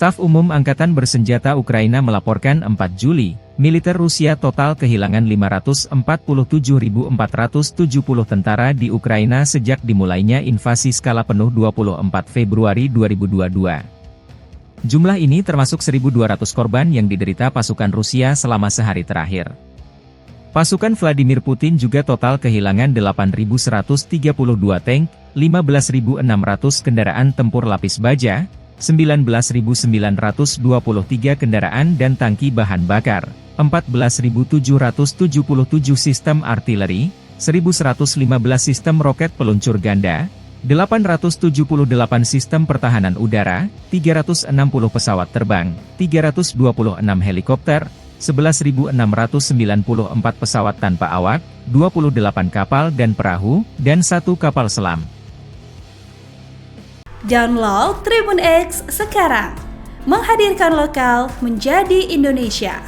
Staf Umum Angkatan Bersenjata Ukraina melaporkan 4 Juli, militer Rusia total kehilangan 547.470 tentara di Ukraina sejak dimulainya invasi skala penuh 24 Februari 2022. Jumlah ini termasuk 1.200 korban yang diderita pasukan Rusia selama sehari terakhir. Pasukan Vladimir Putin juga total kehilangan 8.132 tank, 15.600 kendaraan tempur lapis baja, 19.923 kendaraan dan tangki bahan bakar, 14.777 sistem artileri, 1.115 sistem roket peluncur ganda, 878 sistem pertahanan udara, 360 pesawat terbang, 326 helikopter, 11.694 pesawat tanpa awak, 28 kapal dan perahu, dan 1 kapal selam. Download Tribun X sekarang, menghadirkan lokal menjadi Indonesia.